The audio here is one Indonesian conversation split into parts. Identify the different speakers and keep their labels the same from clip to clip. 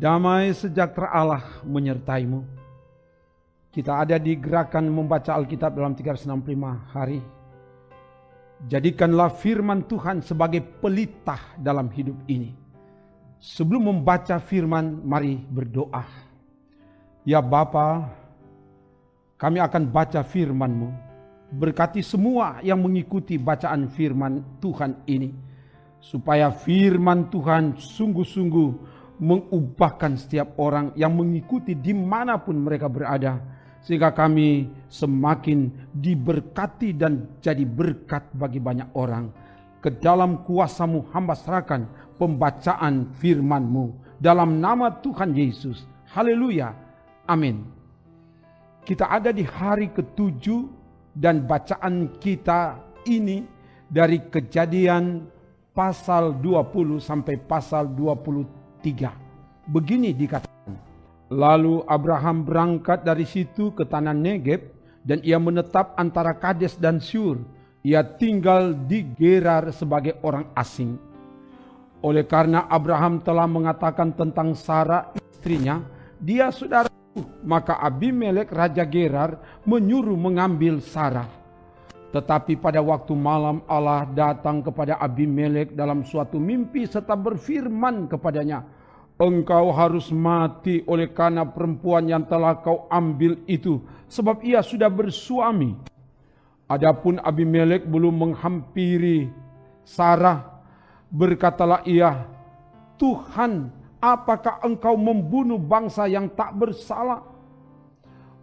Speaker 1: Damai sejahtera Allah menyertaimu. Kita ada di gerakan membaca Alkitab dalam 365 hari. Jadikanlah firman Tuhan sebagai pelita dalam hidup ini. Sebelum membaca firman, mari berdoa. Ya Bapa, kami akan baca firman-Mu. Berkati semua yang mengikuti bacaan firman Tuhan ini. Supaya firman Tuhan sungguh-sungguh mengubahkan setiap orang yang mengikuti dimanapun mereka berada, sehingga kami semakin diberkati dan jadi berkat bagi banyak orang. Ke dalam kuasa-Mu hamba serahkan pembacaan firman-Mu dalam nama Tuhan Yesus. Haleluya, amin. Kita ada di hari ke-7 dan bacaan kita ini dari Kejadian pasal 20 sampai pasal 23. Begini dikatakan, lalu Abraham berangkat dari situ ke tanah Negeb, dan ia menetap antara Kades dan Syur. Ia tinggal di Gerar sebagai orang asing. Oleh karena Abraham telah mengatakan tentang Sarah istrinya, dia saudaraku, maka Abimelek raja Gerar menyuruh mengambil Sarah. Tetapi pada waktu malam Allah datang kepada Abimelek dalam suatu mimpi serta berfirman kepadanya, engkau harus mati oleh karena perempuan yang telah kau ambil itu, sebab ia sudah bersuami. Adapun Abimelek belum menghampiri Sarah, berkatalah ia, Tuhan, apakah engkau membunuh bangsa yang tak bersalah?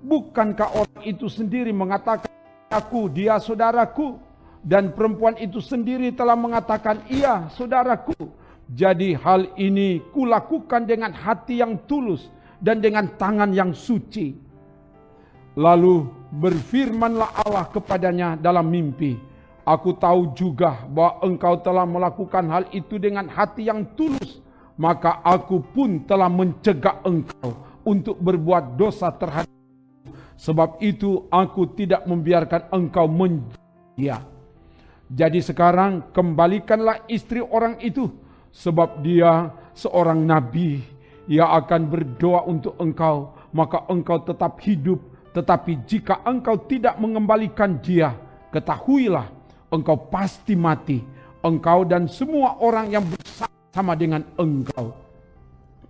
Speaker 1: Bukankah orang itu sendiri mengatakan, aku, dia saudaraku, dan perempuan itu sendiri telah mengatakan, iya saudaraku. Jadi hal ini kulakukan dengan hati yang tulus dan dengan tangan yang suci. Lalu berfirmanlah Allah kepadanya dalam mimpi, aku tahu juga bahwa engkau telah melakukan hal itu dengan hati yang tulus, maka aku pun telah mencegah engkau untuk berbuat dosa terhadap. Sebab itu aku tidak membiarkan engkau menjadi. Jadi sekarang kembalikanlah istri orang itu, sebab dia seorang nabi. Ia akan berdoa untuk engkau, maka engkau tetap hidup. Tetapi jika engkau tidak mengembalikan dia, ketahuilah engkau pasti mati, engkau dan semua orang yang bersama dengan engkau.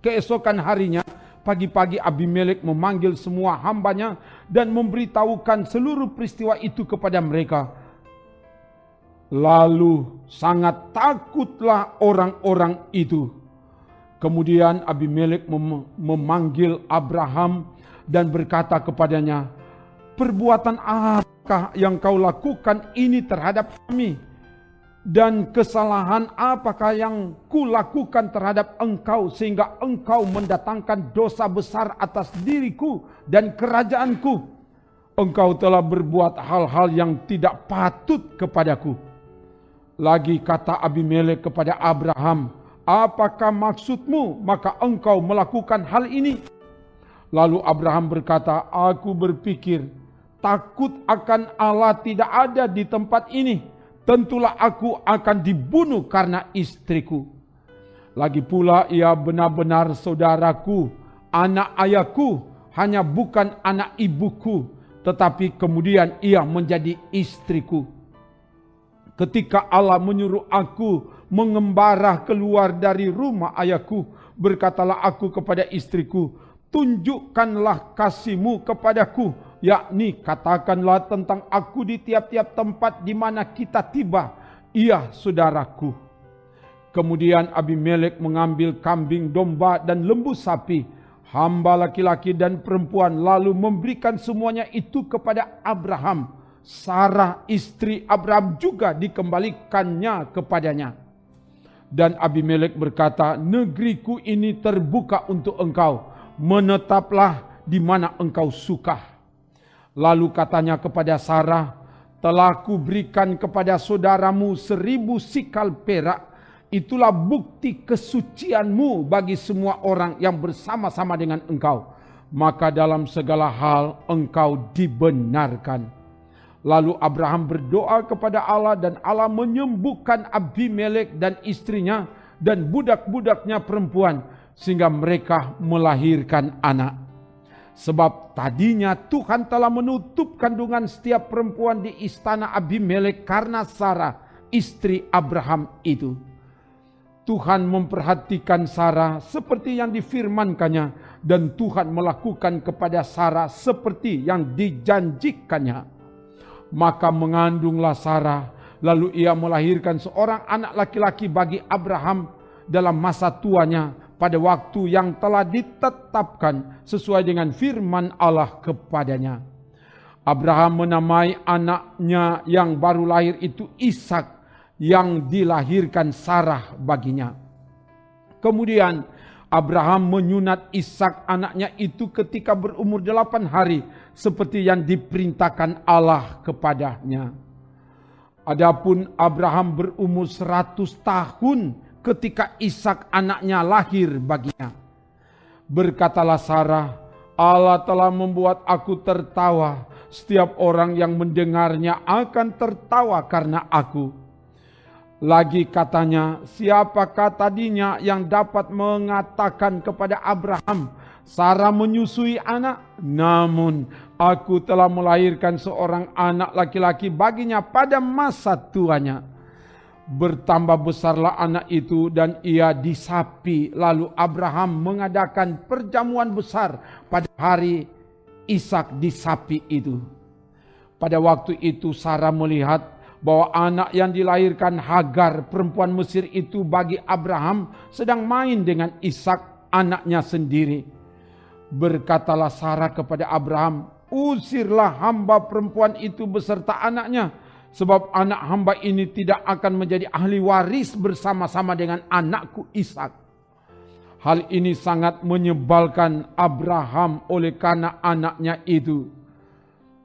Speaker 1: Keesokan harinya, pagi-pagi Abimelek memanggil semua hambanya dan memberitahukan seluruh peristiwa itu kepada mereka. Lalu sangat takutlah orang-orang itu. Kemudian Abimelek memanggil Abraham dan berkata kepadanya, perbuatan apakah yang kau lakukan ini terhadap kami? Dan kesalahan apakah yang kulakukan terhadap engkau sehingga engkau mendatangkan dosa besar atas diriku dan kerajaanku? Engkau telah berbuat hal-hal yang tidak patut kepadaku. Lagi kata Abimelek kepada Abraham, apakah maksudmu maka engkau melakukan hal ini? Lalu Abraham berkata, aku berpikir takut akan Allah tidak ada di tempat ini. Tentulah aku akan dibunuh karena istriku. Lagi pula ia benar-benar saudaraku, anak ayahku, hanya bukan anak ibuku, tetapi kemudian ia menjadi istriku. Ketika Allah menyuruh aku mengembara keluar dari rumah ayahku, berkatalah aku kepada istriku, tunjukkanlah kasih-Mu kepadaku, yakni katakanlah tentang aku di tiap-tiap tempat di mana kita tiba, ia saudaraku. Kemudian Abimelek mengambil kambing domba dan lembu sapi, hamba laki-laki dan perempuan, lalu memberikan semuanya itu kepada Abraham. Sarah istri Abraham juga dikembalikannya kepadanya. Dan Abimelek berkata, negeriku ini terbuka untuk engkau, menetaplah di mana engkau suka. Lalu katanya kepada Sarah, telah kuberikan kepada saudaramu 1000 sikal perak, itulah bukti kesucianmu bagi semua orang yang bersama-sama dengan engkau. maka dalam segala hal engkau dibenarkan. Lalu Abraham berdoa kepada Allah dan Allah menyembuhkan Abimelek dan istrinya dan budak-budaknya perempuan sehingga mereka melahirkan anak. Sebab tadinya Tuhan telah menutup kandungan setiap perempuan di istana Abimelek karena Sarah, istri Abraham itu. Tuhan memperhatikan Sarah seperti yang difirmankannya dan Tuhan melakukan kepada Sarah seperti yang dijanjikannya. Maka mengandunglah Sarah, lalu ia melahirkan seorang anak laki-laki bagi Abraham dalam masa tuanya pada waktu yang telah ditetapkan sesuai dengan firman Allah kepadanya. Abraham menamai anaknya yang baru lahir itu Ishak, yang dilahirkan Sarah baginya. Kemudian Abraham menyunat Ishak anaknya itu ketika berumur 8 hari seperti yang diperintahkan Allah kepadanya. Adapun Abraham berumur 100 tahun ketika Ishak anaknya lahir baginya. Berkatalah Sarah, Allah telah membuat aku tertawa, setiap orang yang mendengarnya akan tertawa karena aku. Lagi katanya, siapakah tadinya yang dapat mengatakan kepada Abraham, Sarah menyusui anak? Namun aku telah melahirkan seorang anak laki-laki baginya pada masa tuanya. Bertambah besarlah anak itu dan ia disapi. Lalu Abraham mengadakan perjamuan besar pada hari Ishak disapi itu. Pada waktu itu Sarah melihat bahwa anak yang dilahirkan Hagar, perempuan Mesir itu bagi Abraham sedang main dengan Ishak anaknya sendiri. Berkatalah Sarah kepada Abraham, usirlah hamba perempuan itu beserta anaknya, sebab anak hamba ini tidak akan menjadi ahli waris bersama-sama dengan anakku Ishak. Hal ini sangat menyebalkan Abraham oleh karena anaknya itu.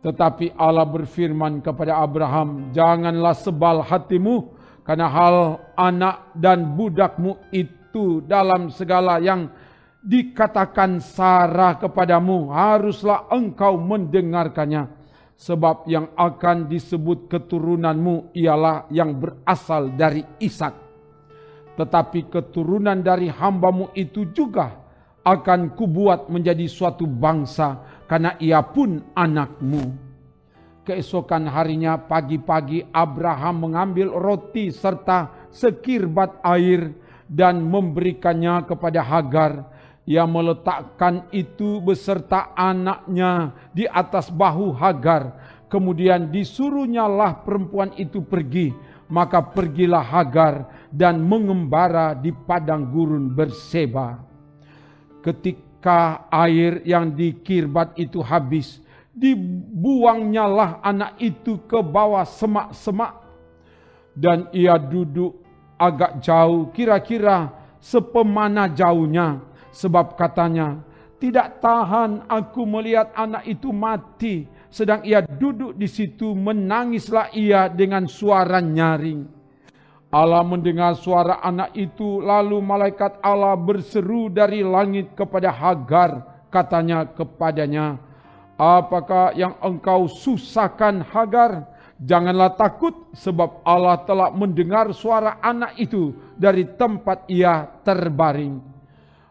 Speaker 1: Tetapi Allah berfirman kepada Abraham, janganlah sebal hatimu karena hal anak dan budakmu itu dalam segala yang dikatakan Sarah kepadamu, haruslah engkau mendengarkannya. Sebab yang akan disebut keturunanmu ialah yang berasal dari Ishak. Tetapi keturunan dari hambamu itu juga akan kubuat menjadi suatu bangsa, karena ia pun anakmu. Keesokan harinya pagi-pagi Abraham mengambil roti serta sekirbat air dan memberikannya kepada Hagar. Ia meletakkan itu beserta anaknya di atas bahu Hagar. Kemudian disuruhnyalah perempuan itu pergi. Maka pergilah Hagar dan mengembara di padang gurun Berseba. Ketika air yang dikirbat itu habis, dibuangnyalah anak itu ke bawah semak-semak. Dan ia duduk agak jauh, kira-kira sepemana jauhnya. Sebab katanya, tidak tahan aku melihat anak itu mati. Sedang ia duduk di situ, menangislah ia dengan suara nyaring. Allah mendengar suara anak itu, lalu malaikat Allah berseru dari langit kepada Hagar, katanya kepadanya, apakah yang engkau susahkan Hagar? Janganlah takut, sebab Allah telah mendengar suara anak itu dari tempat ia terbaring.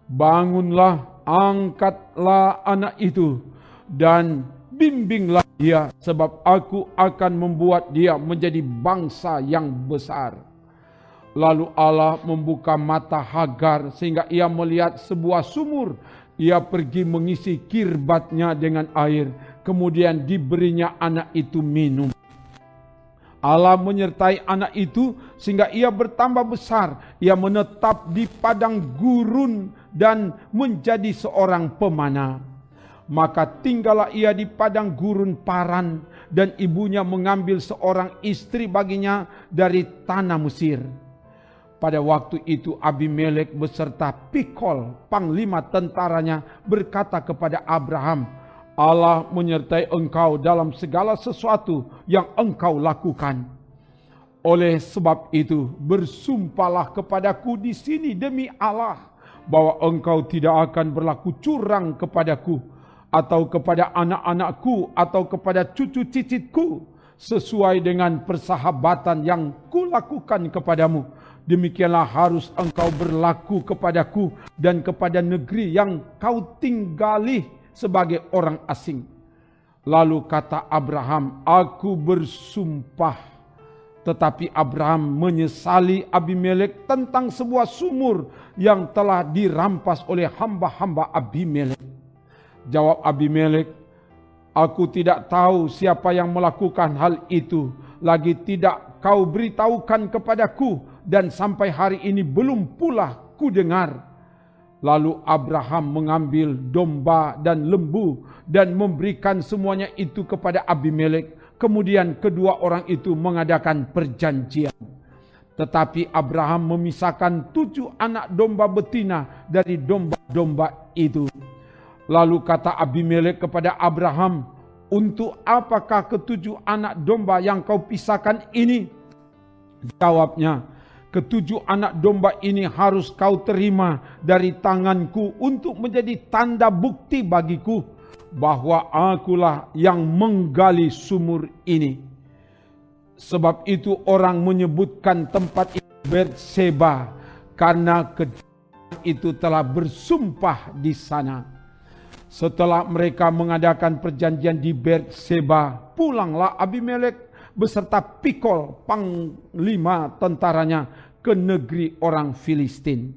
Speaker 1: Bangunlah, angkatlah anak itu, dan bimbinglah dia, sebab aku akan membuat dia menjadi bangsa yang besar. Lalu Allah membuka mata Hagar sehingga ia melihat sebuah sumur. Ia pergi mengisi kirbatnya dengan air. Kemudian diberinya anak itu minum. Allah menyertai anak itu sehingga ia bertambah besar. Ia menetap di padang gurun dan menjadi seorang pemanah. Maka tinggallah ia di padang gurun Paran, dan ibunya mengambil seorang istri baginya dari tanah Mesir. Pada waktu itu Abimelek beserta Pikol, panglima tentaranya, berkata kepada Abraham, Allah menyertai engkau dalam segala sesuatu yang engkau lakukan. Oleh sebab itu, bersumpahlah kepadaku di sini demi Allah, bahwa engkau tidak akan berlaku curang kepadaku. atau kepada anak-anakku, atau kepada cucu cicitku, sesuai dengan persahabatan yang kulakukan kepadamu. Demikianlah harus engkau berlaku kepadaku dan kepada negeri yang kau tinggali sebagai orang asing. Lalu kata Abraham, aku bersumpah. Tetapi Abraham menyesali Abimelek tentang sebuah sumur yang telah dirampas oleh hamba-hamba Abimelek. Jawab Abimelek, aku tidak tahu siapa yang melakukan hal itu, lagi tidak kau beritahukan kepadaku, dan sampai hari ini belum pula ku dengar. Lalu Abraham mengambil domba dan lembu dan memberikan semuanya itu kepada Abimelek. Kemudian kedua orang itu mengadakan perjanjian. Tetapi Abraham memisahkan 7 anak domba betina dari domba-domba itu. Lalu kata Abimelek kepada Abraham, untuk apakah ke-7 anak domba yang kau pisahkan ini? Jawabnya, ke-7 anak domba ini harus kau terima dari tanganku untuk menjadi tanda bukti bagiku bahwa akulah yang menggali sumur ini. Sebab itu orang menyebutkan tempat itu Berseba, karena kedua itu telah bersumpah di sana. Setelah mereka mengadakan perjanjian di Berseba, pulanglah Abimelek beserta Pikol, panglima tentaranya, ke negeri orang Filistin.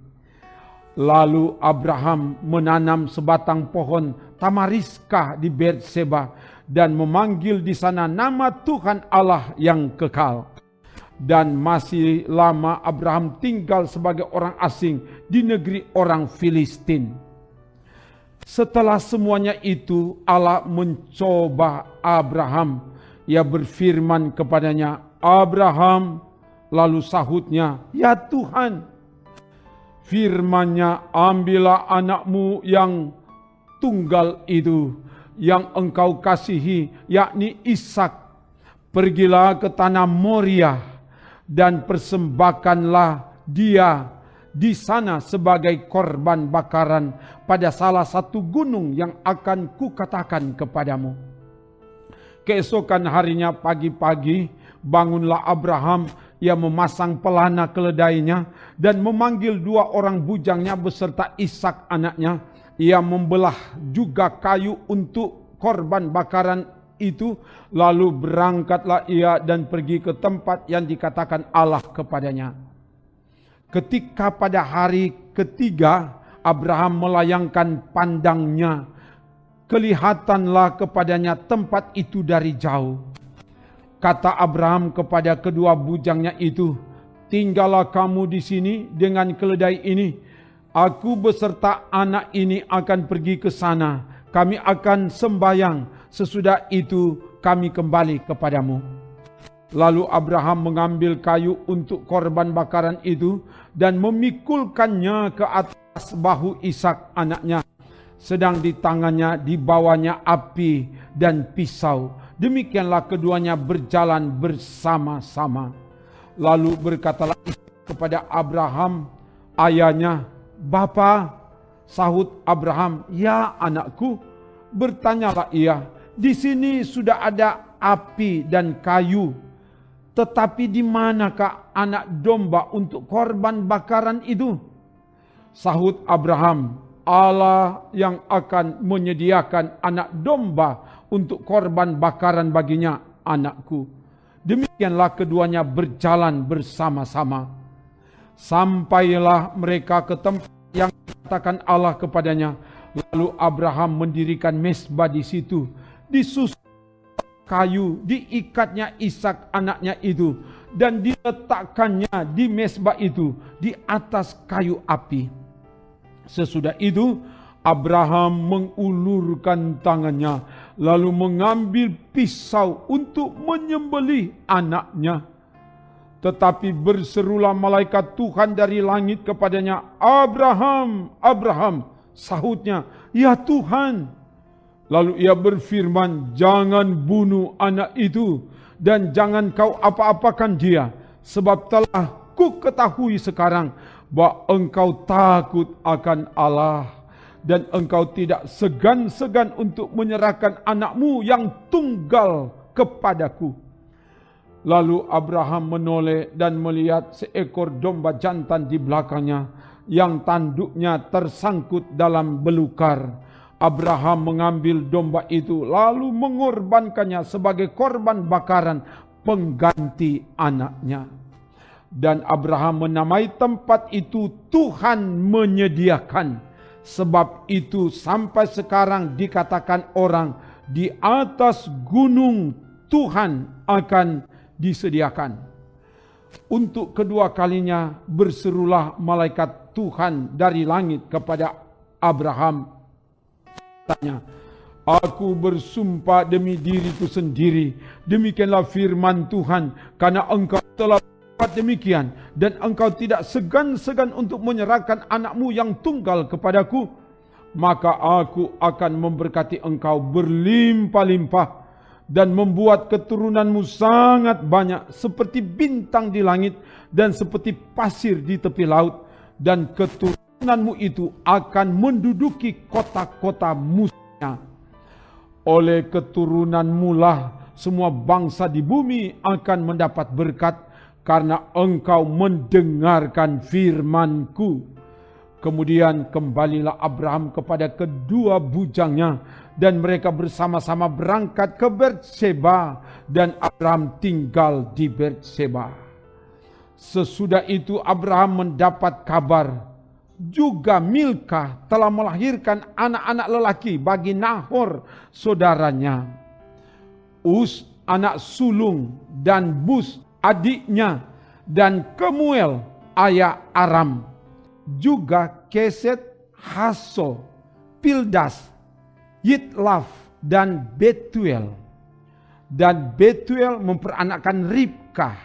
Speaker 1: Lalu Abraham menanam sebatang pohon tamariska di Berseba dan memanggil di sana nama Tuhan Allah yang kekal. Dan masih lama Abraham tinggal sebagai orang asing di negeri orang Filistin. Setelah semuanya itu, Allah mencoba Abraham. Ia berfirman kepadanya, Abraham. Lalu sahutnya, ya Tuhan. Firman-Nya, ambillah anakmu yang tunggal itu, yang engkau kasihi, yakni Ishak. Pergilah ke tanah Moria dan persembahkanlah dia di sana sebagai korban bakaran pada salah satu gunung yang akan kukatakan kepadamu. Keesokan harinya pagi-pagi, bangunlah Abraham. Ia memasang pelana keledainya dan memanggil 2 orang bujangnya beserta Ishak anaknya. Ia membelah juga kayu untuk korban bakaran itu. Lalu berangkatlah ia dan pergi ke tempat yang dikatakan Allah kepadanya. Ketika pada hari ketiga Abraham melayangkan pandangnya, kelihatanlah kepadanya tempat itu dari jauh. Kata Abraham kepada kedua bujangnya itu, tinggallah kamu di sini dengan keledai ini. Aku beserta anak ini akan pergi ke sana. Kami akan sembahyang. Sesudah itu kami kembali kepadamu. Lalu Abraham mengambil kayu untuk korban bakaran itu dan memikulkannya ke atas bahu Ishak anaknya. Sedang di tangannya dibawanya api dan pisau. Demikianlah keduanya berjalan bersama-sama. Lalu berkatalah kepada Abraham, ayahnya, Bapa. Sahut Abraham, ya anakku. Bertanyalah ia, di sini sudah ada api dan kayu. Tetapi di manakah anak domba untuk korban bakaran itu? Sahut Abraham, Allah yang akan menyediakan anak domba untuk korban bakaran baginya, anakku. Demikianlah keduanya berjalan bersama-sama. Sampailah mereka ke tempat yang dikatakan Allah kepadanya. Lalu Abraham mendirikan mezbah di situ. Disusun kayu, diikatnya Ishak anaknya itu, dan diletakkannya di mezbah itu di atas kayu api. Sesudah itu Abraham mengulurkan tangannya, lalu mengambil pisau untuk menyembelih anaknya. Tetapi berserulah malaikat Tuhan dari langit kepadanya, Abraham, Abraham. Sahutnya, ya Tuhan. Lalu ia berfirman, jangan bunuh anak itu, dan jangan kau apa-apakan dia, sebab telah ku ketahui sekarang bahwa engkau takut akan Allah, dan engkau tidak segan-segan untuk menyerahkan anakmu yang tunggal kepadaku. Lalu Abraham menoleh dan melihat seekor domba jantan di belakangnya yang tanduknya tersangkut dalam belukar. Abraham mengambil domba itu lalu mengorbankannya sebagai korban bakaran pengganti anaknya. Dan Abraham menamai tempat itu Tuhan menyediakan. Sebab itu sampai sekarang dikatakan orang, di atas gunung Tuhan akan disediakan. Untuk kedua kalinya berserulah malaikat Tuhan dari langit kepada Abraham. Tanya, aku bersumpah demi diriku sendiri, demikianlah firman Tuhan, karena engkau telah berbuat demikian, dan engkau tidak segan-segan untuk menyerahkan anakmu yang tunggal kepadaku, maka aku akan memberkati engkau berlimpah-limpah, dan membuat keturunanmu sangat banyak, seperti bintang di langit, dan seperti pasir di tepi laut, dan keturunanmu itu akan menduduki kota-kota musuhnya. Oleh keturunanmu lah semua bangsa di bumi akan mendapat berkat, karena engkau mendengarkan firman-Ku. Kemudian kembalilah Abraham kepada kedua bujangnya, dan mereka bersama-sama berangkat ke Berseba, dan Abraham tinggal di Berseba. Sesudah itu Abraham mendapat kabar, juga Milka telah melahirkan anak-anak lelaki bagi Nahor saudaranya. Us anak sulung, dan Bus adiknya, dan Kemuel ayah Aram. Juga Keset, Haso, Pildas, Yitlaf, dan Betuel. Dan Betuel memperanakkan Ribkah.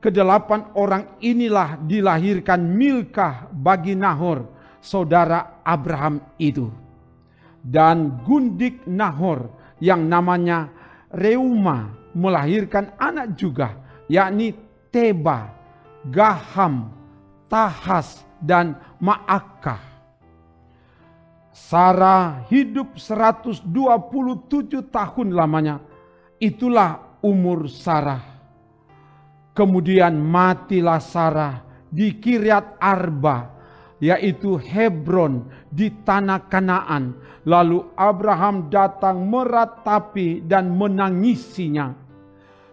Speaker 1: Kedelapan orang inilah dilahirkan Milka bagi Nahor, saudara Abraham itu. Dan gundik Nahor yang namanya Reuma melahirkan anak juga, yakni Teba, Gaham, Tahas, dan Ma'akah. Sarah hidup 127 tahun lamanya. Itulah umur Sarah. Kemudian matilah Sarah di Kiryat Arba, yaitu Hebron di tanah Kanaan. Lalu Abraham datang meratapi dan menangisinya.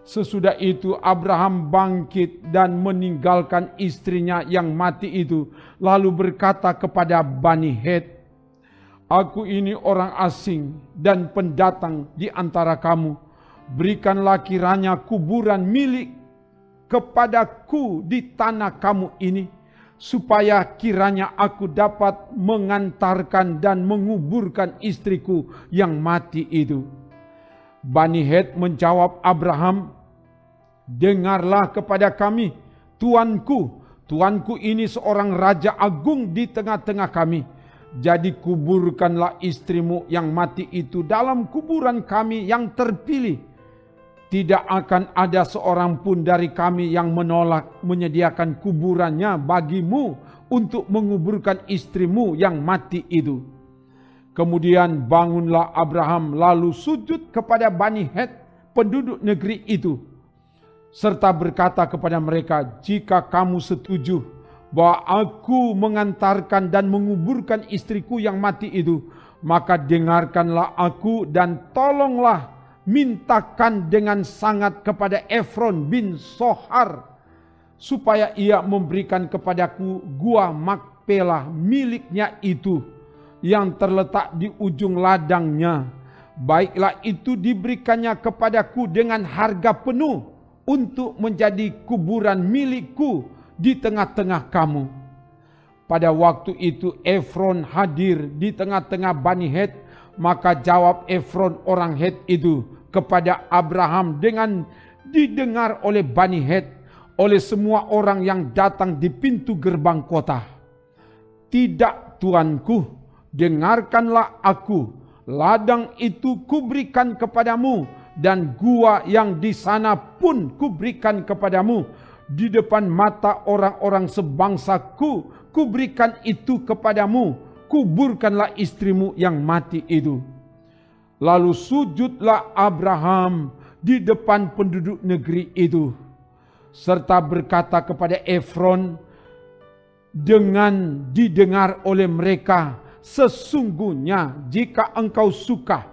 Speaker 1: Sesudah itu Abraham bangkit dan meninggalkan istrinya yang mati itu, lalu berkata kepada Bani Het, aku ini orang asing dan pendatang di antara kamu. Berikanlah kiranya kuburan milik kepadaku di tanah kamu ini, supaya kiranya aku dapat mengantarkan dan menguburkan istriku yang mati itu. Bani Het menjawab Abraham, dengarlah kepada kami, tuanku ini seorang raja agung di tengah-tengah kami. Jadi kuburkanlah istrimu yang mati itu dalam kuburan kami yang terpilih. Tidak akan ada seorang pun dari kami yang menolak menyediakan kuburannya bagimu untuk menguburkan istrimu yang mati itu. Kemudian bangunlah Abraham lalu sujud kepada Bani Het, penduduk negeri itu, serta berkata kepada mereka, jika kamu setuju bahwa aku mengantarkan dan menguburkan istriku yang mati itu, maka dengarkanlah aku dan tolonglah mintakan dengan sangat kepada Efron bin Sohar, supaya ia memberikan kepadaku gua Makpelah miliknya itu, yang terletak di ujung ladangnya. Baiklah itu diberikannya kepadaku dengan harga penuh, untuk menjadi kuburan milikku di tengah-tengah kamu. Pada waktu itu Efron hadir di tengah-tengah Bani Het. Maka jawab Efron orang Het itu kepada Abraham dengan didengar oleh Bani Het, oleh semua orang yang datang di pintu gerbang kota. Tidak, tuanku, dengarkanlah aku. Ladang itu kuberikan kepadamu, dan gua yang di sana pun kuberikan kepadamu. Di depan mata orang-orang sebangsaku kuberikan itu kepadamu, kuburkanlah istrimu yang mati itu. Lalu sujudlah Abraham di depan penduduk negeri itu, serta berkata kepada Efron dengan didengar oleh mereka, sesungguhnya jika engkau suka,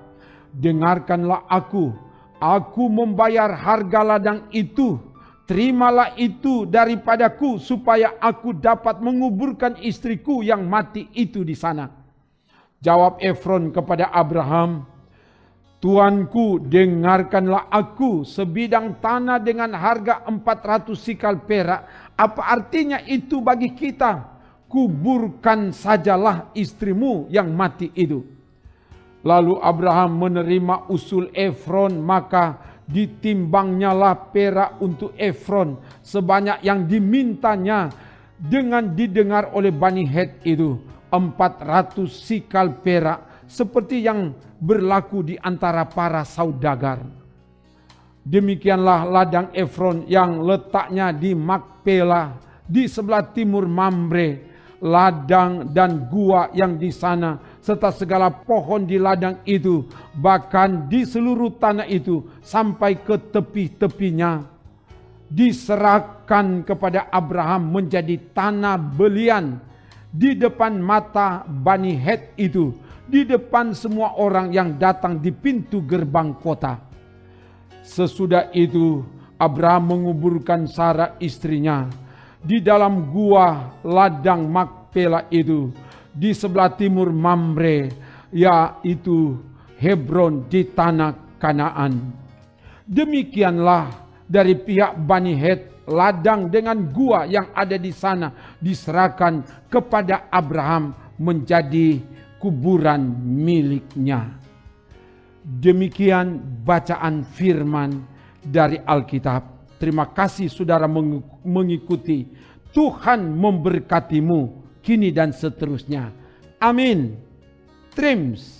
Speaker 1: dengarkanlah aku membayar harga ladang itu, terimalah itu daripadaku supaya aku dapat menguburkan istriku yang mati itu di sana. Jawab Efron kepada Abraham, Tuanku, dengarkanlah aku, sebidang tanah dengan harga 400 sikal perak. Apa artinya itu bagi kita? Kuburkan sajalah istrimu yang mati itu. Lalu Abraham menerima usul Efron, maka ditimbangnyalah perak untuk Efron sebanyak yang dimintanya dengan didengar oleh Bani Het itu, 400 sikal perak, seperti yang berlaku di antara para saudagar. Demikianlah ladang Efron yang letaknya di Makpela di sebelah timur Mamre, ladang dan gua yang di sana, serta segala pohon di ladang itu, bahkan di seluruh tanah itu sampai ke tepi-tepinya, diserahkan kepada Abraham menjadi tanah belian di depan mata Bani Het itu, di depan semua orang yang datang di pintu gerbang kota. Sesudah itu Abraham menguburkan Sarah istrinya di dalam gua ladang Makpela itu di sebelah timur Mamre, yaitu Hebron di tanah Kanaan. Demikianlah dari pihak Bani Het, ladang dengan gua yang ada di sana diserahkan kepada Abraham menjadi kuburan miliknya. Demikian bacaan firman dari Alkitab. Terima kasih saudara mengikuti. Tuhan memberkatimu kini dan seterusnya. Amin. Trims.